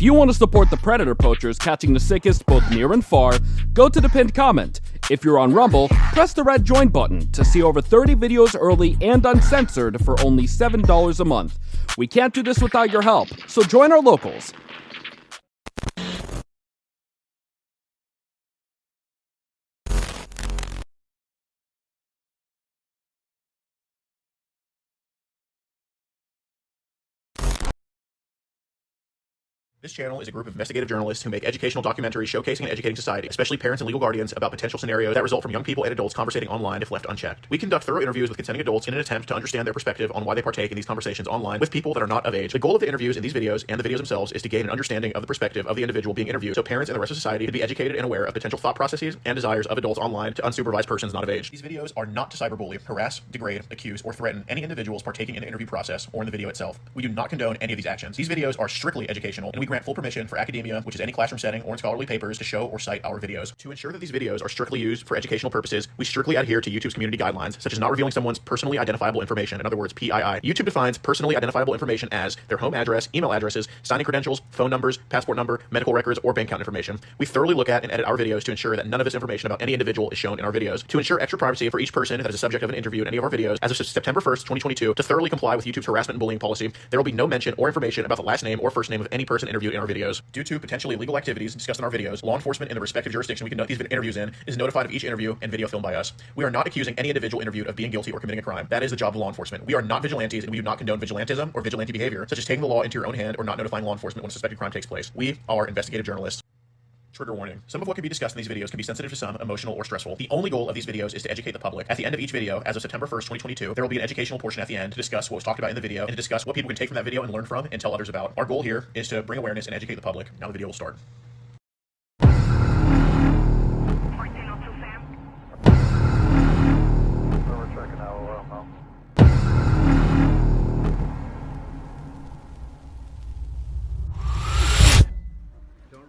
If you want to support the predator poachers catching the sickest both near and far, go to the pinned comment. If you're on Rumble, press the red join button to see over 30 videos early and uncensored for only $7 a month. We can't do this without your help, so join our locals. This channel is a group of investigative journalists who make educational documentaries showcasing and educating society, especially parents and legal guardians, about potential scenarios that result from young people and adults conversating online if left unchecked. We conduct thorough interviews with consenting adults in an attempt to understand their perspective on why they partake in these conversations online with people that are not of age. The goal of the interviews in these videos and the videos themselves is to gain an understanding of the perspective of the individual being interviewed, so parents and the rest of society can be educated and aware of potential thought processes and desires of adults online to unsupervised persons not of age. These videos are not to cyberbully, harass, degrade, accuse, or threaten any individuals partaking in the interview process or in the video itself. We do not condone any of these actions. These videos are strictly educational, and we grant full permission for academia, which is any classroom setting or in scholarly papers, to show or cite our videos. To ensure that these videos are strictly used for educational purposes, we strictly adhere to YouTube's community guidelines, such as not revealing someone's personally identifiable information, in other words, PII. YouTube defines personally identifiable information as their home address, email addresses, signing credentials, phone numbers, passport number, medical records, or bank account information. We thoroughly look at and edit our videos to ensure that none of this information about any individual is shown in our videos. To ensure extra privacy for each person that is a subject of an interview in any of our videos, as of September 1st, 2022, to thoroughly comply with YouTube's harassment and bullying policy, there will be no mention or information about the last name or first name of any person interviewed in our videos. Due to potentially illegal activities discussed in our videos, law enforcement in the respective jurisdiction we conduct these interviews in is notified of each interview and video filmed by us. We are not accusing any individual interviewed of being guilty or committing a crime. That is the job of law enforcement. We are not vigilantes, and we do not condone vigilantism or vigilante behavior, such as taking the law into your own hand or not notifying law enforcement when a suspected crime takes place. We are investigative journalists. Trigger warning. Some of what can be discussed in these videos can be sensitive to some, emotional, or stressful. The only goal of these videos is to educate the public. At the end of each video, as of September 1st, 2022, there will be an educational portion at the end to discuss what was talked about in the video and to discuss what people can take from that video and learn from and tell others about. Our goal here is to bring awareness and educate the public. Now the video will start.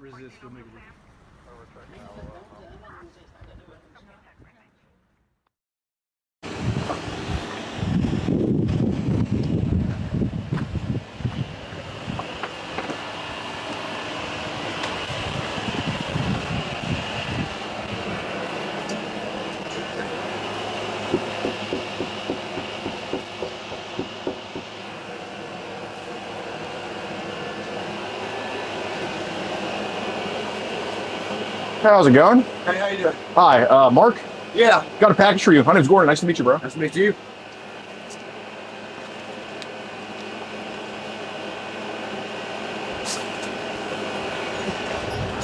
Resist, we'll make it. How's it going? Hey, how you doing? Hi, Mark. Yeah. Got a package for you. My name's Gordon. Nice to meet you, bro. Nice to meet you.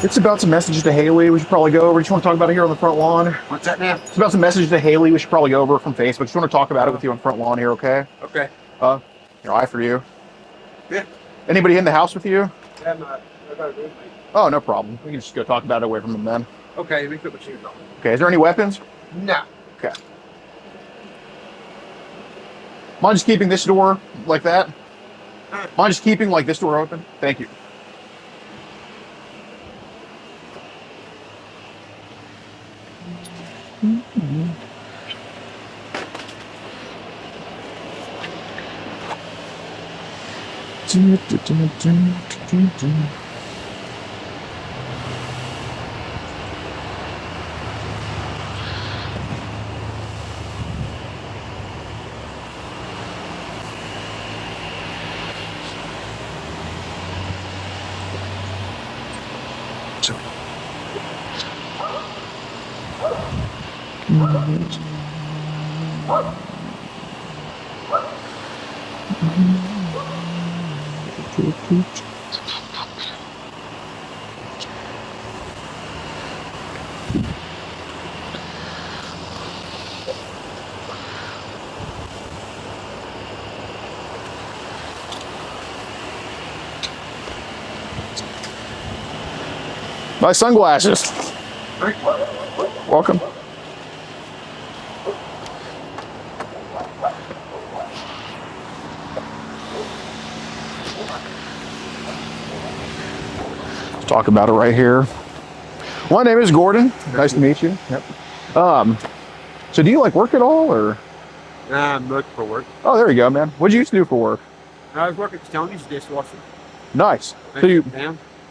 It's about some messages to Haley we should probably go over. Do you want to talk about it here on the front lawn? What's that now? It's about some messages to Haley we should probably go over from Facebook. Just want to talk about it with you on the front lawn here, okay? Okay. Eye for you. Yeah. Anybody in the house with you? Yeah, I got a roommate. Oh, no problem. We can just go talk about it away from them then. Okay, let me put my shoes on. Okay, is there any weapons? No. Okay. Mind just keeping this door like that? Mind just keeping like this door open? Thank you. My sunglasses. Welcome. Let's talk about it right here. My name is Gordon. Nice to meet you. Yep. So do you like work at all, or? I'm looking for work. Oh, there you go, man. What did you used to do for work? I was working at Tony's dishwasher. Nice. So you,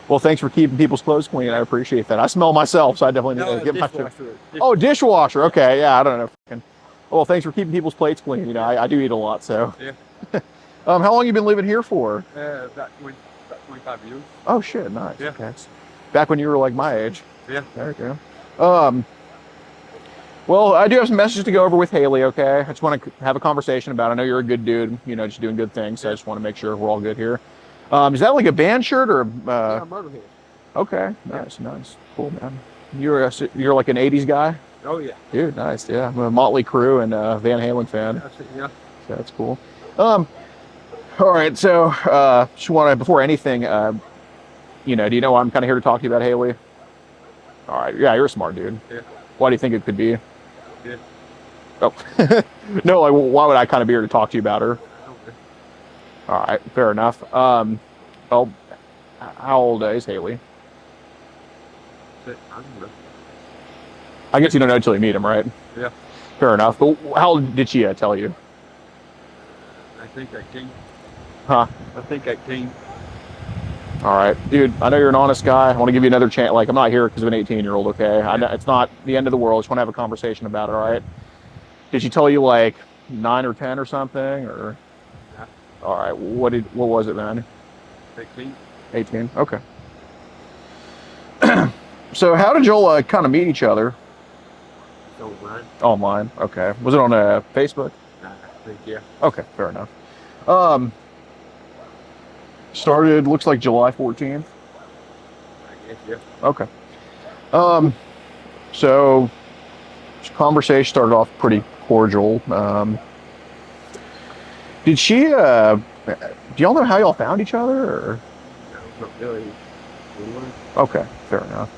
Well, thanks for keeping people's clothes clean. I appreciate that. I smell myself, so I definitely need to get my dishwasher. Oh, dishwasher. Okay, yeah, I don't know. Well, thanks for keeping people's plates clean. You know, I do eat a lot, so. Yeah. How long you been living here for? About 25 years. Oh shit, nice. Yeah. Okay. Back when you were like my age. Yeah. There you go. Well, I do have some messages to go over with Haley, okay? I just want to have a conversation about it. I know you're a good dude, you know, just doing good things, so I just want to make sure we're all good here. Is that like a band shirt or Yeah, Motorhead. Okay, nice, nice. Cool, man. You're like an 80s guy? Oh, yeah. Dude, nice, yeah. I'm a Motley Crue and Van Halen fan. Yeah. So that's cool. All right, so just want to, before anything, you know, do you know why I'm kind of here to talk to you about Haley? All right, yeah, you're a smart dude. Yeah. Why do you think it could be? Yeah. Oh, no, like, why would I kind of be here to talk to you about her? Okay. All right, fair enough. Oh, how old is Haley? I don't know. I guess you don't know until you meet him, right? Yeah. Fair enough. But how old did she tell you? I think 18. Huh? I think 18. All right, dude, I know you're an honest guy. I want to give you another chance. Like, I'm not here because of an 18-year-old, okay? I know it's not the end of the world. I just want to have a conversation about it, all right? Did she tell you, like, 9 or 10 or something, or? Yeah. All right, what was it, man? 18. 18, okay. So how did y'all kind of meet each other? Online. Online, okay. Was it on Facebook? I think, yeah. Okay, fair enough. Started, looks like July 14th. I guess, yeah. Okay. So this conversation started off pretty cordial. Did she, do y'all know how y'all found each other, or? No, not really. Okay, fair enough.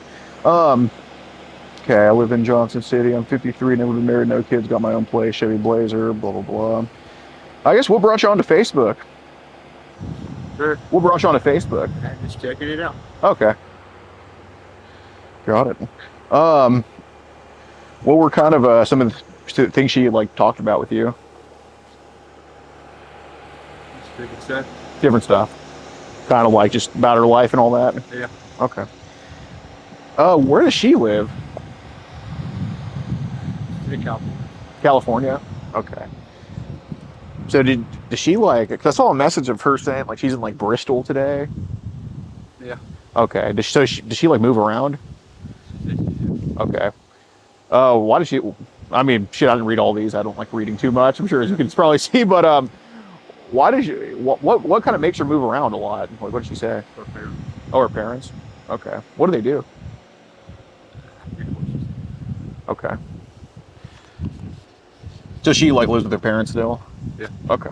Okay, I live in Johnson City. I'm 53, never been married, no kids, got my own place, Chevy Blazer, blah, blah, blah. I guess what brought you onto Facebook? Sure. What brought you onto Facebook? I'm just checking it out. Okay. Got it. What were kind of some of the things she like talked about with you? Just thinking stuff. Different stuff. Kind of like just about her life and all that? Yeah. Okay. Where does she live? In California. California? Okay. So does she like, because I saw a message of her saying like she's in like Bristol today. Yeah. Okay. Does she like move around? Okay. Why does she, I mean, shit, I didn't read all these. I don't like reading too much. I'm sure as you can probably see, but why does she, what kind of makes her move around a lot? Like, what did she say? Her parents. Oh, her parents? Okay. What do they do? Okay. So she like lives with her parents still? Yeah. Okay.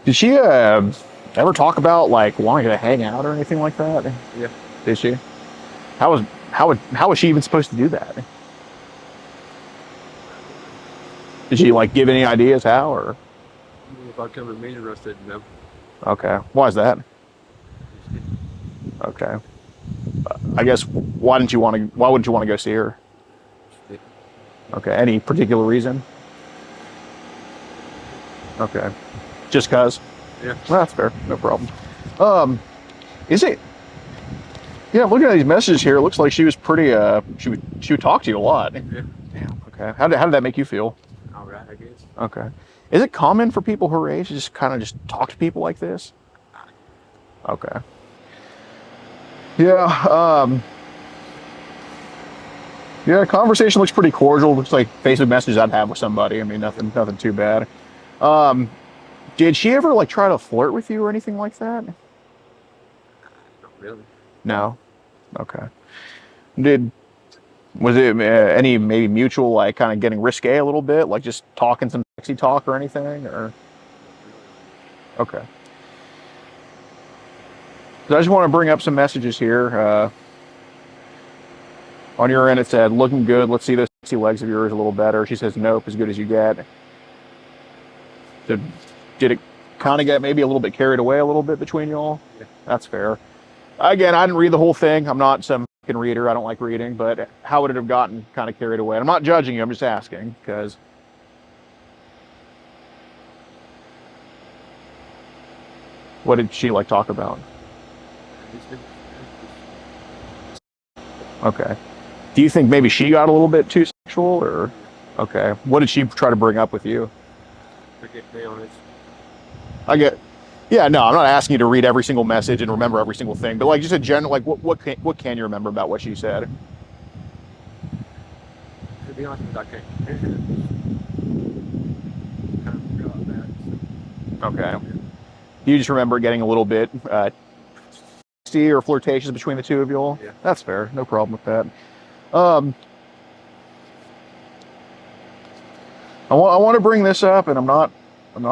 Did she ever talk about like wanting to hang out or anything like that? Yeah. Did she? How was she even supposed to do that? Did she like give any ideas how, or? If I come and meet her, I said no. Okay. Why is that? Okay. I guess why wouldn't you want to go see her? Okay. Any particular reason? Okay. Just cause? Yeah. Well, that's fair. No problem. Is it? Yeah, looking at these messages here, it looks like she was pretty. She would talk to you a lot. Yeah. Damn. Okay. How did that make you feel? All right, I guess. Okay. Is it common for people her age to just kind of just talk to people like this? Okay. Yeah. Yeah. Conversation looks pretty cordial. Looks like Facebook messages I'd have with somebody. I mean, nothing too bad. Did she ever like try to flirt with you or anything like that? Not really. No. Okay. Was it any maybe mutual like kind of getting risque a little bit, like just talking some sexy talk or anything, or? Okay. So I just want to bring up some messages here. On your end, it said, "Looking good. Let's see those sexy legs of yours a little better." She says, "Nope, as good as you get." So did it kind of get maybe a little bit carried away a little bit between y'all? Yeah. That's fair. Again, I didn't read the whole thing. I'm not some fucking reader. I don't like reading, but how would it have gotten kind of carried away? I'm not judging you. I'm just asking because. What did she like talk about? Okay. Do you think maybe she got a little bit too sexual, or okay? What did she try to bring up with you? Forget me on it. I get. Yeah, no, I'm not asking you to read every single message and remember every single thing, but like just a general, like what can you remember about what she said? To be honest with you, I can't. Kind of forgot that. Okay. Do you just remember getting a little bit testy or flirtatious between the two of you all? Yeah. That's fair. No problem with that. Um, I want to bring this up, and I'm not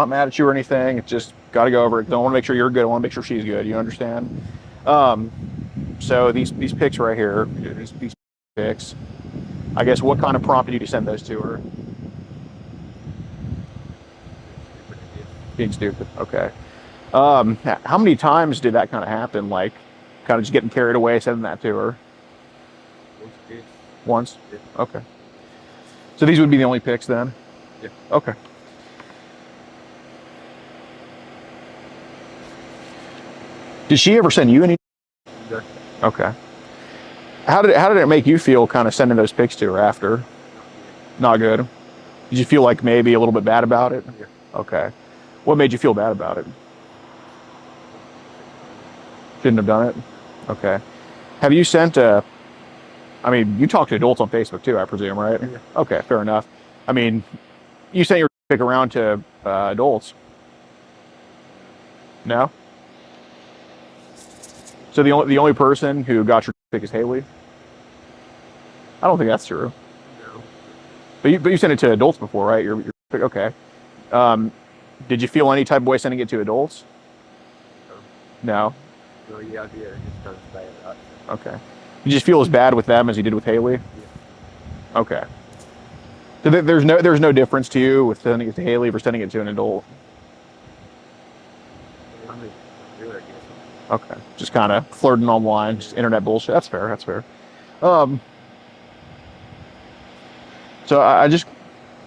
mad at you or anything. It's just got to go over it. 'Cause I want to make sure you're good. I want to make sure she's good. You understand? So these pics right here, these pics. I guess what kind of prompted you to send those to her? Being stupid. Okay. How many times did that kind of happen? Like, kind of just getting carried away, sending that to her? Once? Yeah. Okay. So these would be the only pics then? Yeah. Okay. Did she ever send you any? No. Okay. How did it make you feel kind of sending those pics to her after? Not good. Did you feel like maybe a little bit bad about it? Yeah. Okay. What made you feel bad about it? Shouldn't have done it? Okay. Have you sent I mean, you talk to adults on Facebook too, I presume, right? Yeah. Okay, fair enough. I mean, you sent your pic around to adults? No? So the only person who got your pic is Haley? I don't think that's true. No. But you sent it to adults before, right? Your pic, okay. Did you feel any type of way sending it to adults? No? No, yeah, I did. It's kind of bad. Okay. Did you just feel as bad with them as you did with Haley? Yeah. Okay. So there's no difference to you with sending it to Haley versus sending it to an adult? I mean, really, I guess. Okay. Just kind of flirting online, just internet bullshit. That's fair. That's fair. So I just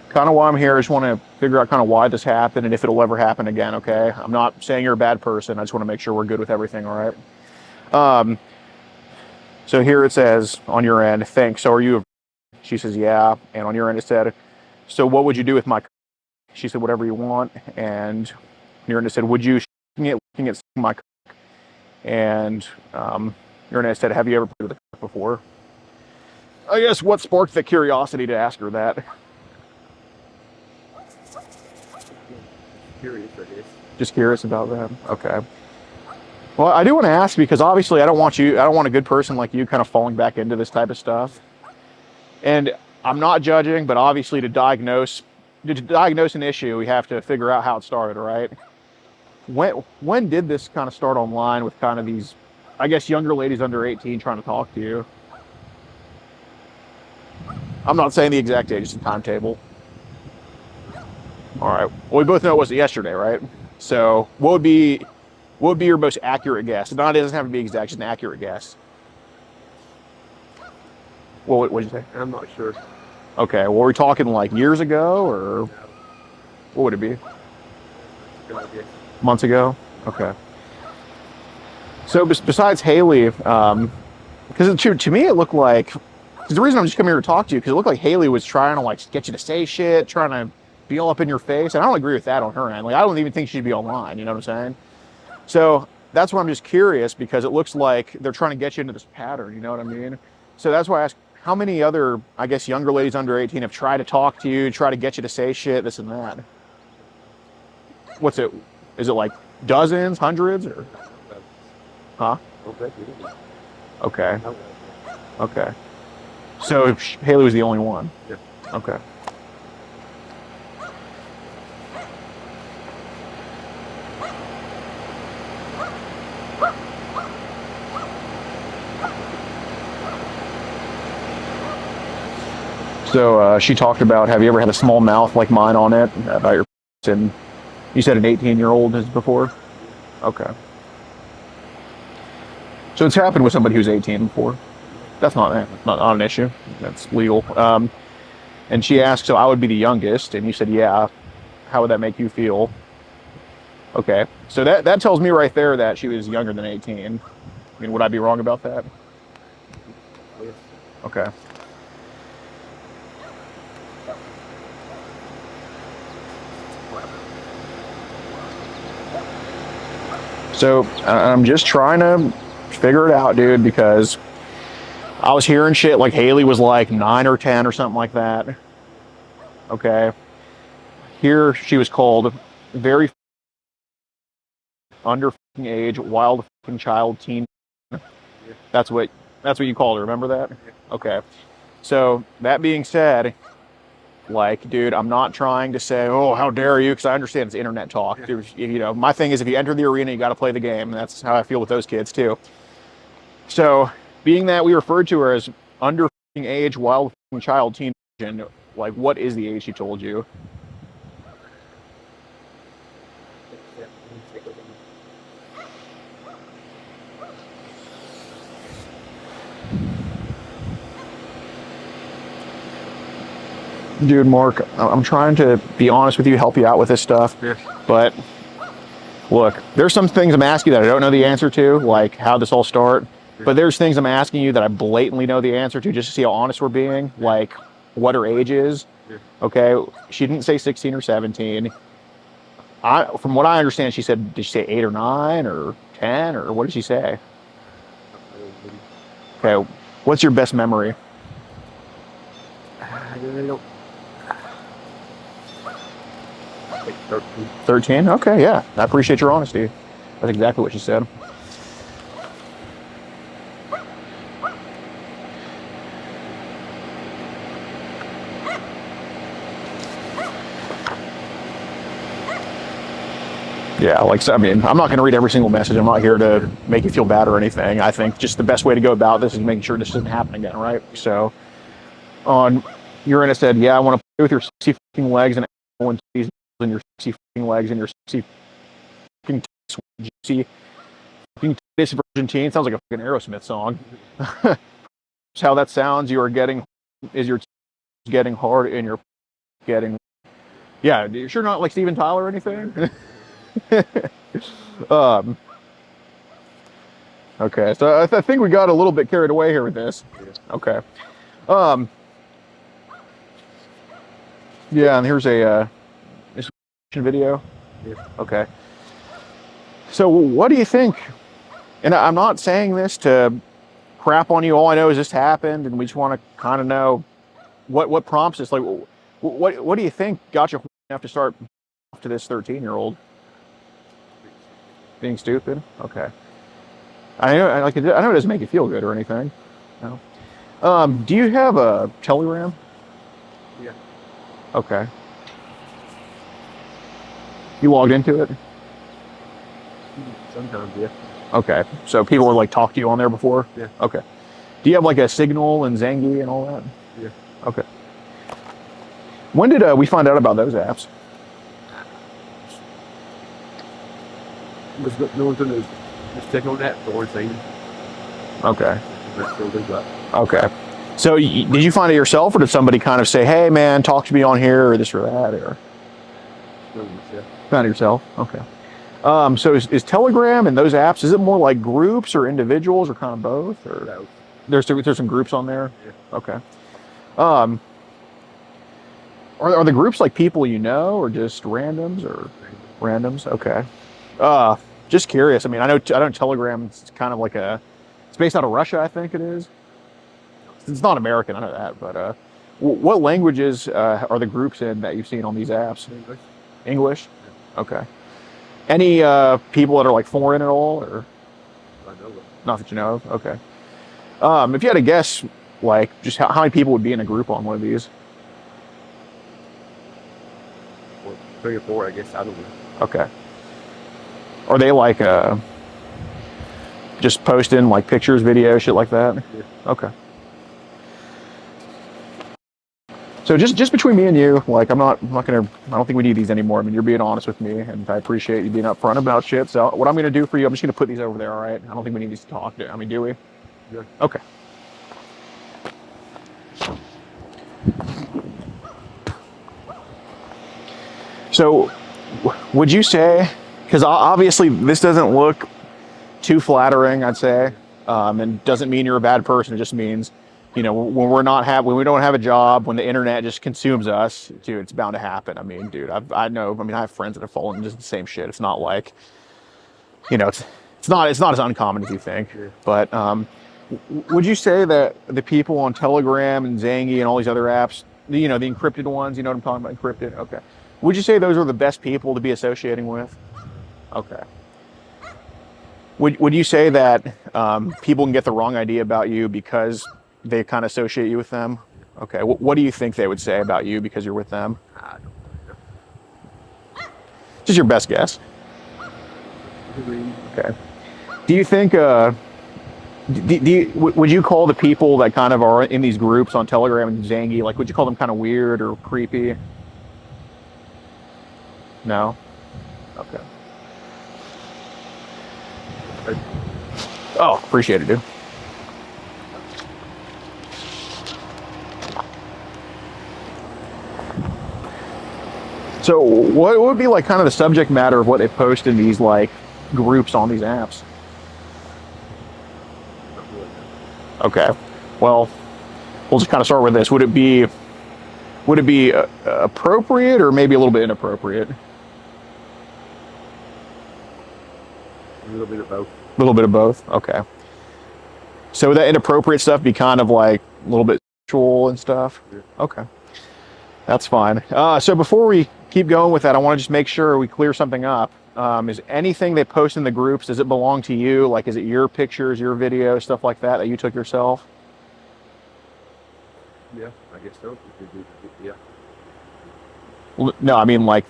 kind of why I'm here. I just want to figure out kind of why this happened and if it'll ever happen again. Okay. I'm not saying you're a bad person. I just want to make sure we're good with everything. All right. So here it says on your end, thanks. So are you? She says, yeah. And on your end it said, so what would you do with my? She said, whatever you want. And on your end it said, would you looking at my? And your end it said, have you ever played with a before? I guess what sparked the curiosity to ask her that? Curious, I guess. Just curious about that. Okay. Well, I do want to ask because obviously I don't want a good person like you kind of falling back into this type of stuff. And I'm not judging, but obviously to diagnose an issue, we have to figure out how it started, right? When did this kind of start online with kind of these, I guess, younger ladies under 18 trying to talk to you? I'm not saying the exact age, just a timetable. All right. Well, we both know it was yesterday, right? So what would be your most accurate guess? It doesn't have to be exact, just an accurate guess. Well, what did you say? I'm not sure. Okay. Well, are we talking like years ago or what would it be? Good idea. Months ago? Okay. So besides Haley, because to me it looked like, because the reason I'm just coming here to talk to you, because it looked like Haley was trying to like get you to say shit, trying to be all up in your face, and I don't agree with that on her end. Like I don't even think she'd be online. You know what I'm saying? So that's why I'm just curious because it looks like they're trying to get you into this pattern. You know what I mean? So that's why I asked, how many other, I guess, younger ladies under 18 have tried to talk to you, try to get you to say shit, this and that? What's it? Is it like dozens, hundreds, or? Huh? Okay. Okay. So Haley was the only one? Yeah. Okay. So she talked about, have you ever had a small mouth like mine on it, about your, and you said an 18-year-old has before? Okay. So it's happened with somebody who's 18 before? That's not an issue. That's legal. And she asked, so I would be the youngest, and you said, yeah. How would that make you feel? Okay. So that tells me right there that she was younger than 18. I mean, would I be wrong about that? Yes. Okay. So I'm just trying to figure it out, dude, because I was hearing shit like Haley was like 9 or 10 or something like that. Okay. Here she was called very under age, wild child, teen. Yeah. That's what you called her. Remember that? Yeah. Okay. So that being said, like, dude, I'm not trying to say, oh, how dare you, because I understand it's internet talk. Yeah. There's, you know, my thing is if you enter the arena, you got to play the game. And that's how I feel with those kids too. So, being that we referred to her as under age, wild child, teen, like, what is the age she told you? Dude, Mark, I'm trying to be honest with you, help you out with this stuff. Yeah. But look, there's some things I'm asking you that I don't know the answer to, like how this all started. But there's things I'm asking you that I blatantly know the answer to, just to see how honest we're being, like what her age is. Yeah. Okay, she didn't say 16 or 17. From what I understand, she said, did she say 8 or 9 or 10 or what did she say? Okay, what's your best memory? I really don't. Like 13. 13? Okay, yeah. I appreciate your honesty. That's exactly what she said. Yeah, like, I mean, I'm not going to read every single message. I'm not here to make you feel bad or anything. I think just the best way to go about this is making sure this doesn't happen again, right? So, on your end, it said, yeah, I want to play with your sexy fucking legs and titties and your sexy fucking legs and your sexy fucking juicy fucking titties virgin teen. Sounds like a fucking Aerosmith song. That's how that sounds. You are getting, is your getting hard and you're getting, yeah, you're sure not like Steven Tyler or anything? um, okay, so I think we got a little bit carried away here with this. Okay. Yeah, and here's a video. Yeah. Okay. So what do you think? And I'm not saying this to crap on you. All I know is this happened, and we just want to kind of know what prompts this. Like, what do you think got you enough to start to this 13-year-old? Being stupid? Okay. I know it doesn't make you feel good or anything. No. Do you have a Telegram? Yeah. Okay. You logged into it? Sometimes, yeah. Okay. So people would like talk to you on there before? Yeah. Okay. Do you have like a Signal and Zengi and all that? Yeah. Okay. When did we find out about those apps? No one's gonna just check on that for saying. Okay. That's still big up. Okay. So did you find it yourself, or did somebody kind of say, "Hey, man, talk to me on here," or this or that, or found it yourself? Okay. So is Telegram and those apps? Is it more like groups or individuals, or kind of both? Or No. there's some groups on there. Yeah. Okay. Are the groups like people you know, or just randoms, or randoms? Okay. Just curious. I mean, I know Telegram is kind of like it's based out of Russia, I think it is. It's not American, I know that, but what languages are the groups in that you've seen on these apps? English. English? Okay. Any people that are like foreign at all, or I know it. not that you know of? Okay. If you had to guess, like, just how many people would be in a group on one of these? Well, 3 or 4, I guess. I don't know. Okay. Are they like just posting like pictures, videos, shit like that? Yeah. Okay. So just between me and you, like I don't think we need these anymore. I mean, you're being honest with me, and I appreciate you being upfront about shit. So what I'm gonna do for you, I'm just gonna put these over there, all right? I don't think we need these to talk. I mean, do we? Yeah. Okay. So would you say, because obviously this doesn't look too flattering, I'd say, and doesn't mean you're a bad person. It just means, you know, when we don't have a job, when the internet just consumes us, dude, it's bound to happen. I mean, dude, I know. I mean, I have friends that have fallen into the same shit. It's not like, you know, it's not as uncommon as you think. But would you say that the people on Telegram and Zangy and all these other apps, you know, the encrypted ones, you know what I'm talking about, encrypted? Okay. Would you say those are the best people to be associating with? Okay. Would you say that people can get the wrong idea about you because they kind of associate you with them? Okay. What do you think they would say about you because you're with them? I don't know. Just your best guess. Okay. Do you think? Would you call the people that kind of are in these groups on Telegram and Zangy, like, would you call them kind of weird or creepy? No. Okay. Oh, appreciate it, dude. So what would be like kind of the subject matter of what they post in these like groups on these apps? Okay. Well, we'll just kind of start with this. Would it be appropriate or maybe a little bit inappropriate? A little bit of both. A little bit of both. Okay. So would that inappropriate stuff be kind of like a little bit sexual and stuff? Yeah. Okay. That's fine. So before we keep going with that, I want to just make sure we clear something up. Is anything they post in the groups, does it belong to you? Like, is it your pictures, your video, stuff like that that you took yourself? Yeah, I guess so. Yeah. Well, no, I mean, like,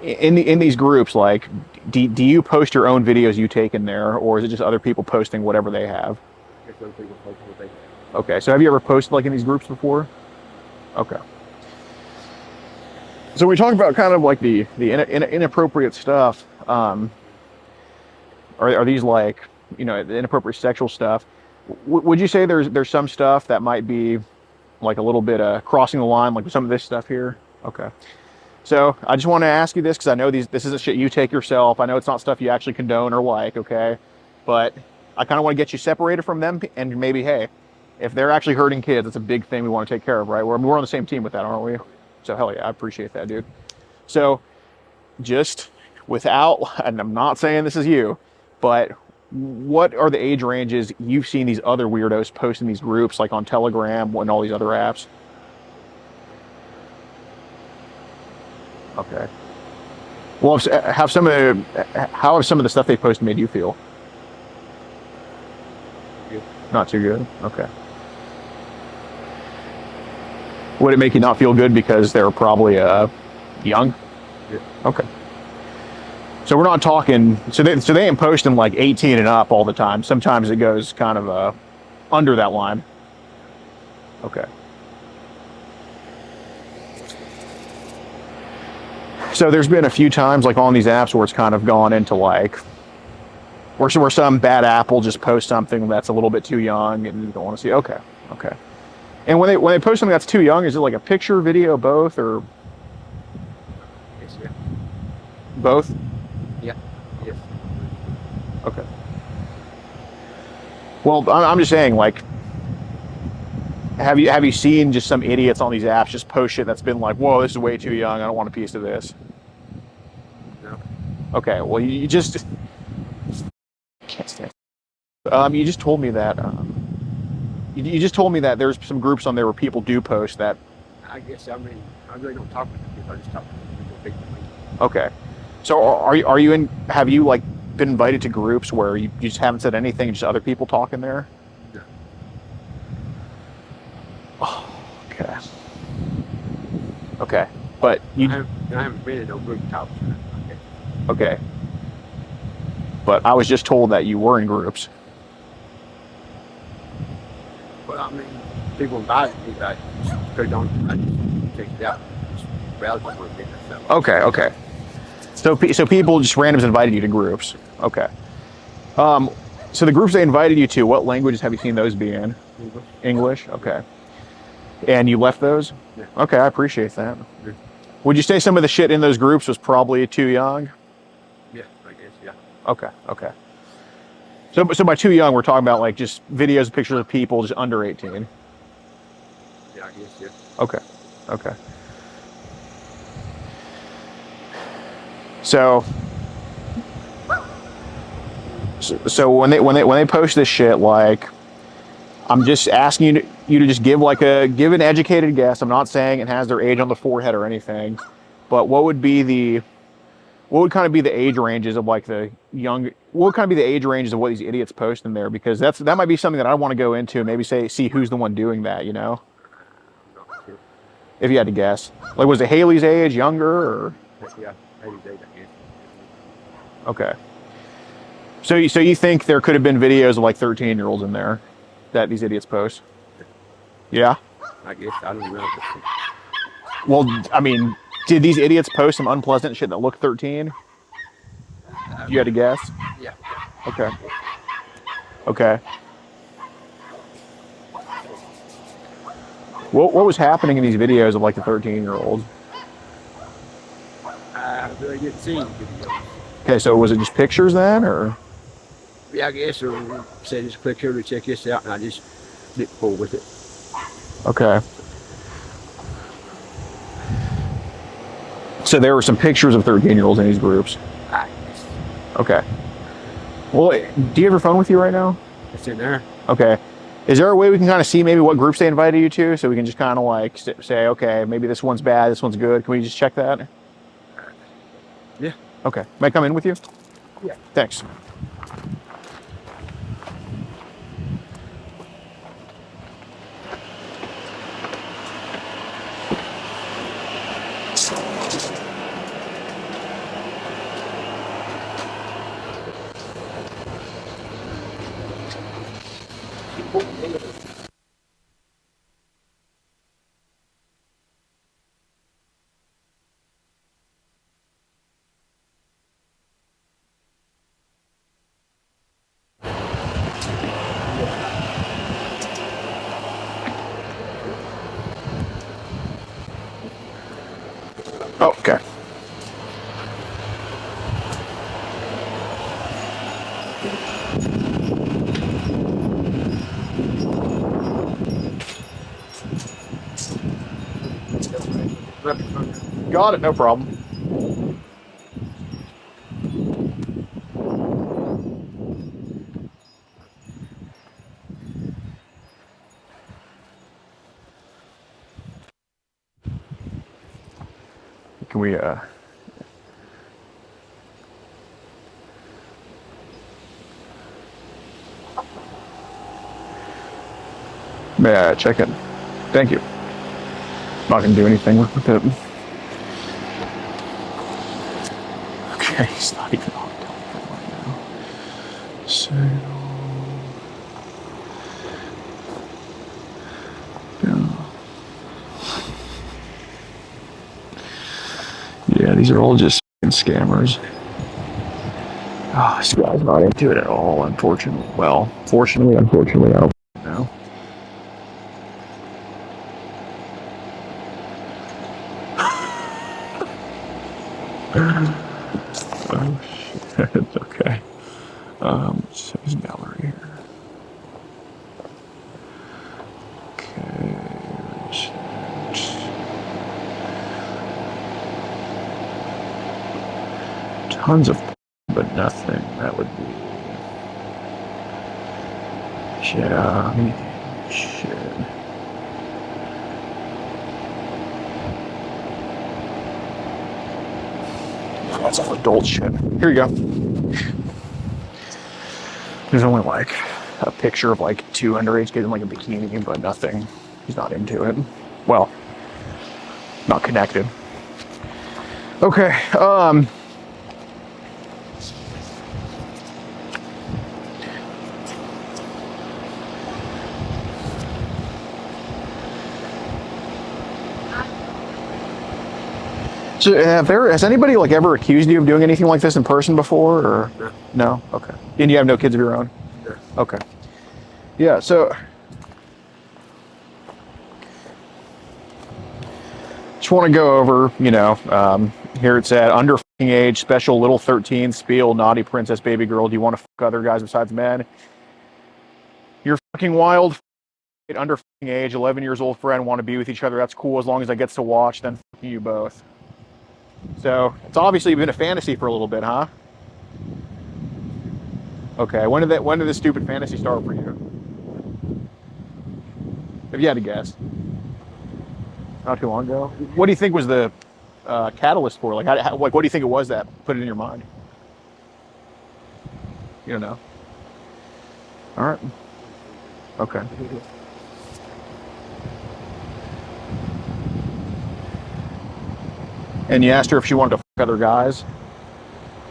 in these groups, like, do you post your own videos you take in there, or is it just other people posting whatever they have? I guess other people post what they have. Okay, so have you ever posted like in these groups before? Okay. So we talk about kind of like the inappropriate stuff. Are these like, you know, the inappropriate sexual stuff? Would you say there's some stuff that might be like a little bit crossing the line, like some of this stuff here? Okay. So I just want to ask you this because I know this isn't shit you take yourself. I know it's not stuff you actually condone or like, okay? But I kind of want to get you separated from them, and maybe, hey, if they're actually hurting kids, it's a big thing we want to take care of, right? We're on the same team with that, aren't we? So hell yeah, I appreciate that, dude. So just without, and I'm not saying this is you, but what are the age ranges you've seen these other weirdos post in these groups, like on Telegram and all these other apps? Okay. Well, how have some of the stuff they posted made you feel? Good. Not too good? Okay. Would it make you not feel good because they're probably young? Yeah. Okay. So we're not talking, so they ain't posting like 18 and up all the time. Sometimes it goes kind of under that line. Okay. So there's been a few times like on these apps where it's kind of gone into like, where some bad apple just posts something that's a little bit too young and you don't want to see. Okay. Okay. And when they post something that's too young, is it like a picture, video, both, or Yes, yeah. both? Yeah. Yes. Okay. Well, I'm just saying, like, have you seen just some idiots on these apps just post shit that's been like, whoa, this is way too young, I don't want a piece of this? No. Okay. Well, you just can't stand. You just told me that. You just told me that there's some groups on there where people do post that. I guess, I mean, I really don't talk with them because I just talk with people. Okay. So are you in? Have you like been invited to groups where you just haven't said anything, just other people talking there? No. Oh, okay. Okay. But I haven't been in no group talks. Okay. But I was just told that you were in groups. Well, I mean, people invite me, but I just check it out. Just browse for a bit or something. Okay. Okay. So people just randoms invited you to groups. Okay. So the groups they invited you to, what languages have you seen those be in? English. English. Okay. And you left those? Yeah. Okay, I appreciate that. Yeah. Would you say some of the shit in those groups was probably too young? Okay. Okay. So by too young, we're talking about like just videos, pictures of people just under 18. Yeah, I guess, yeah. Okay. Okay. So when they post this shit, like, I'm just asking you to just give give an educated guess. I'm not saying it has their age on the forehead or anything, but what would kind of be the age ranges of like the young? What would kind of be the age ranges of what these idiots post in there? Because that might be something that I want to go into and maybe see who's the one doing that. You know, Not sure. if you had to guess, like, was it Haley's age, younger, or Yeah, maybe they, I guess. okay? So you think there could have been videos of like 13-year-olds in there that these idiots post? Yeah. I guess, I don't know. Well, I mean, did these idiots post some unpleasant shit that looked 13? You had to guess? Yeah. Okay. Okay. What was happening in these videos of like the 13-year-olds? I really didn't see any videos. Okay, so was it just pictures then, or? Yeah, I guess, or say just click here to check this out, and I just didn't pull with it. Okay. So there were some pictures of 13-year-olds in these groups. I guess. Okay. Well, do you have your phone with you right now? It's in there. Okay. Is there a way we can kind of see maybe what groups they invited you to, so we can just kind of like say, okay, maybe this one's bad, this one's good. Can we just check that? Yeah. Okay. May I come in with you? Yeah. Thanks. Oh, okay. Got it, no problem. Can we, may I check it? Thank you. Not gonna do anything with it. Okay, he's not even on telephone right now. So, yeah, these are all just scammers. Oh, this guy's not into it at all, unfortunately. Well, fortunately, unfortunately, I don't know. Oh, shit. Okay. So his gallery here. Okay. Tons of, but nothing. That would be. Yeah. Shit. That's all adult shit. Here you go. There's only like a picture of like two underage kids in like a bikini, but nothing. He's not into it. Well, not connected. Okay. So has anybody like ever accused you of doing anything like this in person before, or no? Okay. And you have no kids of your own? Yeah. Okay. Yeah. So just want to go over, here it's at under age, special little 13 spiel, naughty princess baby girl. Do you want to fuck other guys besides men? You're fucking wild. Under age, 11 years old friend want to be with each other. That's cool as long as I gets to watch. Then fucking you both. So it's obviously been a fantasy for a little bit, huh? Okay. When did this stupid fantasy start for you? If you had to guess. Not too long ago. What do you think was the catalyst for? Like, what do you think it was that put it in your mind? You don't know. All right. Okay. And you asked her if she wanted to fuck other guys?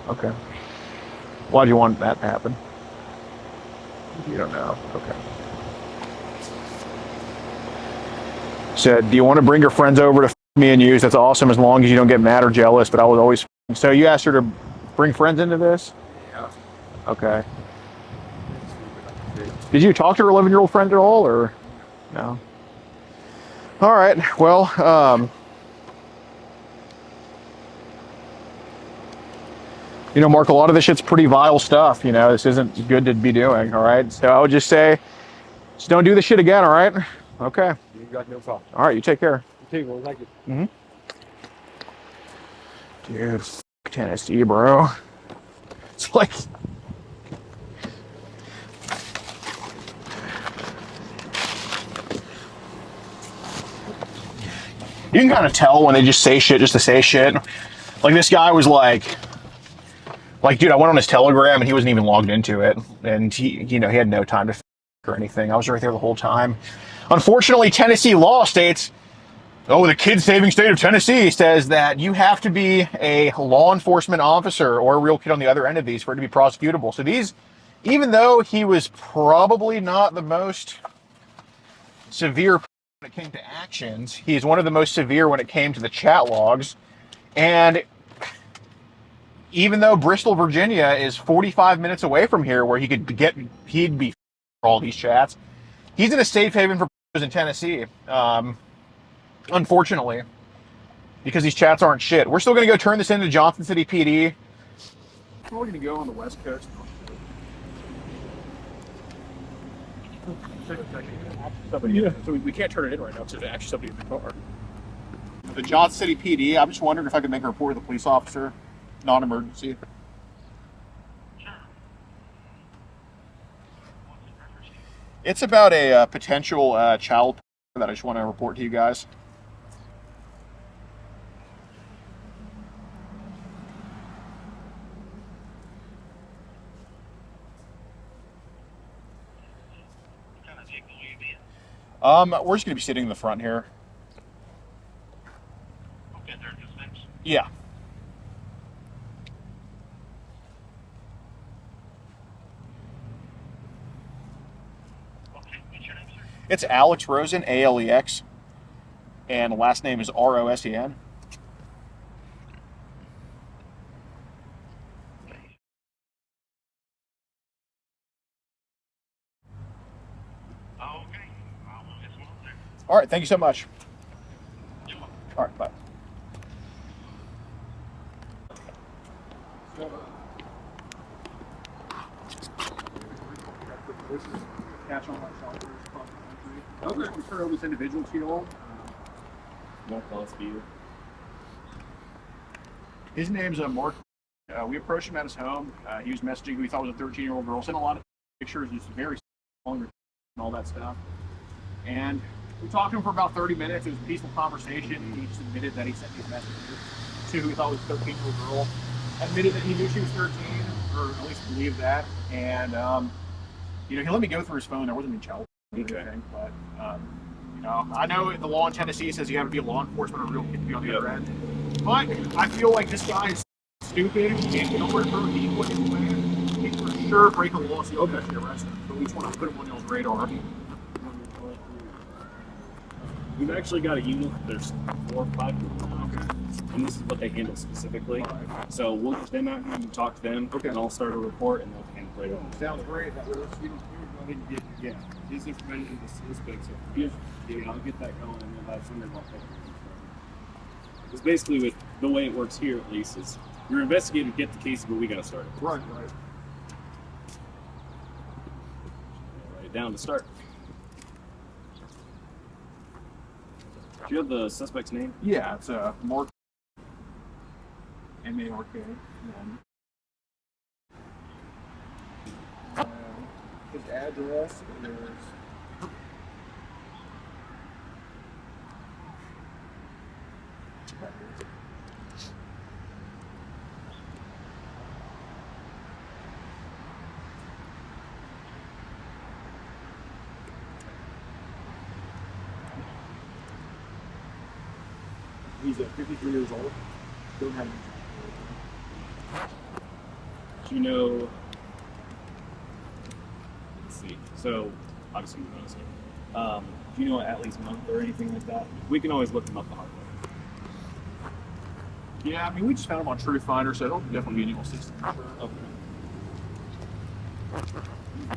Okay. Why'd you want that to happen? You don't know. Okay. Said, do you want to bring your friends over to fuck me and use? That's awesome as long as you don't get mad or jealous, but I was always... So you asked her to bring friends into this? Yeah. Okay. Did you talk to her 11-year-old friend at all, or no? All right. Well, you know, Mark, a lot of this shit's pretty vile stuff. You know, this isn't good to be doing. All right. So I would just say, just don't do this shit again. All right. Okay. You got no problem. All right. You take care. You take thank you. Mm-hmm. Dude, f Tennessee, bro. It's like... You can kind of tell when they just say shit just to say shit. Like, this guy was like, dude, I went on his Telegram and he wasn't even logged into it. And he, you know, he had no time to or anything. I was right there the whole time. Unfortunately, Tennessee law states, oh, the kid-saving state of Tennessee says that you have to be a law enforcement officer or a real kid on the other end of these for it to be prosecutable. So these, even though he was probably not the most severe when it came to actions, he's one of the most severe when it came to the chat logs. And even though Bristol, Virginia is 45 minutes away from here where he'd be for all these chats, he's in a safe haven for in Tennessee, unfortunately, because these chats aren't shit. We're still going to go turn this into Johnson City PD. We're going to go on the West Coast. Yeah, so we can't turn it in right now because there's actually somebody in the car. The Johnson City PD, I'm just wondering if I could make a report to the police officer, non-emergency. It's about a potential child that I just want to report to you guys. We're just going to be sitting in the front here. Okay, they're just next. Yeah. Okay, what's your name, sir? It's Alex Rosen, A-L-E-X, and the last name is R-O-S-E-N. All right, thank you so much. All right, bye. This is catch on my shelters across the country. Okay. We turn over this individual to you all. Won't tell us for you. His name's Mark. We approached him at his home. He was messaging who he thought was a 13-year-old girl. Sent a lot of pictures, just very long and all that stuff. And we talked to him for about 30 minutes. It was a peaceful conversation. He just admitted that he sent these messages to who he thought was a 13-year-old girl. Admitted that he knew she was 13, or at least believed that. And, you know, he let me go through his phone. There wasn't any child or anything, but, you know, I know the law in Tennessee says you have to be a law enforcement or a real kid to be on the other end. But I feel like this guy is stupid and nowhere to throw deep with his plan. He can for sure break the law so you'll actually arrest him. So we just want to put him on y'all's radar. We've actually got a unit. There's 4 or 5 people now. Okay. And this is what they handle specifically. Right. So we'll get them out and talk to them. Okay. And I'll start a report and they'll handle it right over. Sounds great. Yeah. His information is big. So I'll get that going and then by Sunday I'll take it. Because basically with the way it works here at least is Your investigator get the case, but we got to start it. Right. Write it down to start. Do you have the suspect's name? Yeah, it's Mark. MARK. His address is. He's 53 years old. Don't have. Do you know? Let's see. So obviously we know his name. Do you know at least month or anything like that? We can always look him up the hard way. Yeah, I mean, we just found him on Truth Finder, so it'll definitely be an system. Okay.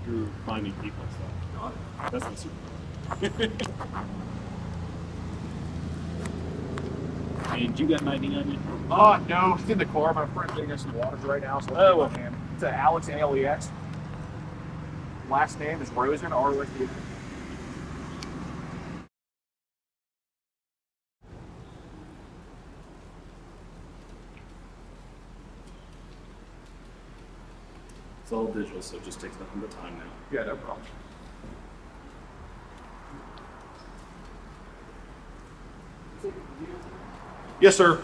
You're finding people, so that's not super. And you got an ID on you? No, he's in the car. My friend's getting us some waters right now, so Oh, let's him. It's Alex, ALEX. Last name is Rosen, R-O-S-E. It's all digital, so it just takes nothing but time now. Yeah, no problem. Yes, sir.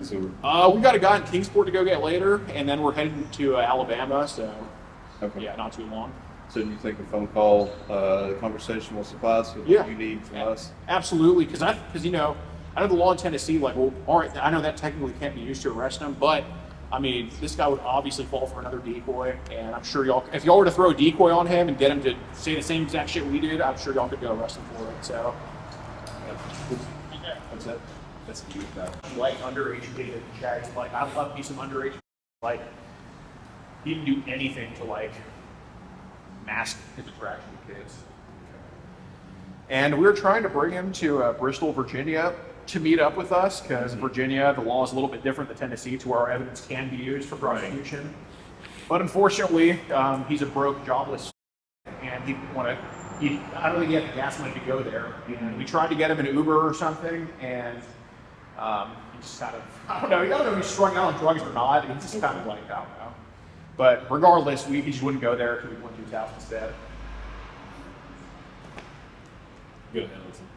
So We got a guy in Kingsport to go get later, and then we're heading to Alabama, so Okay. yeah, not too long. So do you think a phone call, conversation will suffice with Yeah. what you need from us? Absolutely, because you know, I know the law in Tennessee, like, well, all right, I know that technically can't be used to arrest him, but I mean, this guy would obviously fall for another decoy, and I'm sure y'all, if y'all were to throw a decoy on him and get him to say the same exact shit we did, I'm sure y'all could go arrest him for it. So, What's that? that's the youth guy. like underage data checks, like I love me some underage, like he didn't do anything to like mask his attraction to kids. And we were trying to bring him to Bristol, Virginia, to meet up with us, because in Virginia, the law is a little bit different than Tennessee, to where our evidence can be used for prosecution. But unfortunately, he's a broke, jobless, and I don't think he had the gas money to go there. And we tried to get him an Uber or something, and he just kind of, I don't know if he's strung out on drugs or not. He's just kind of like, I don't know. But regardless, he just wouldn't go there, because we went to his house instead. Go ahead, listen.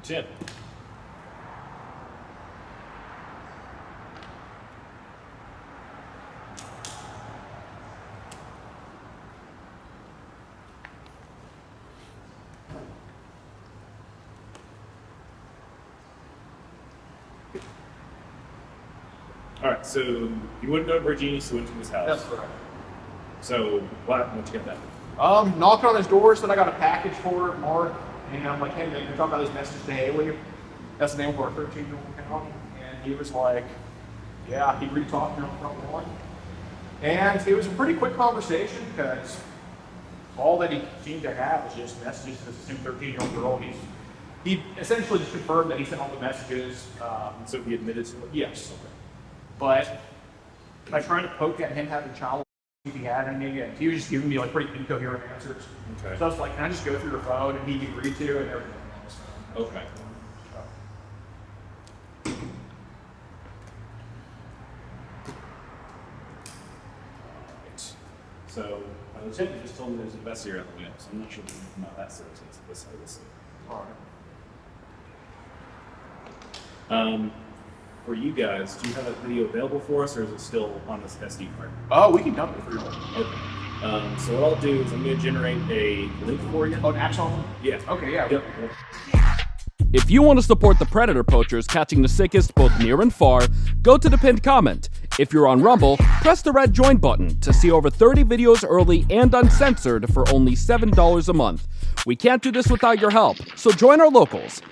Tim. All right, so you wouldn't go to Virginia, so you went to his house. That's correct. So what happened once you got that? Knocked on his door, said I got a package for it, Mark, and I'm like, hey man, you're talking about this message to Haley. That's the name of our 13-year-old account. And he was like, yeah, he re-talked me on the front lawn. And it was a pretty quick conversation, because all that he seemed to have was just messages to this 13-year-old girl. He essentially just confirmed that he sent all the messages. So he admitted to it? Yes. But I tried to poke at him having child if he had any, and he was just giving me like pretty incoherent answers. Okay. So I was like, can I just go through your phone? And he agreed to, and everything else. Okay. Alright. So my lieutenant just told me there's an investigator at the wheel, so I'm not sure about that sort of thing. So let's see. All right. For you guys, do you have that video available for us, or is it still on this SD card? Oh, we can dump it for you. Okay. So what I'll do is I'm going to generate a link for you. Oh, an Axon? Yeah. Okay, yeah. Yep. If you want to support the Predator Poachers catching the sickest both near and far, go to the pinned comment. If you're on Rumble, press the red join button to see over 30 videos early and uncensored for only $7 a month. We can't do this without your help, so join our locals.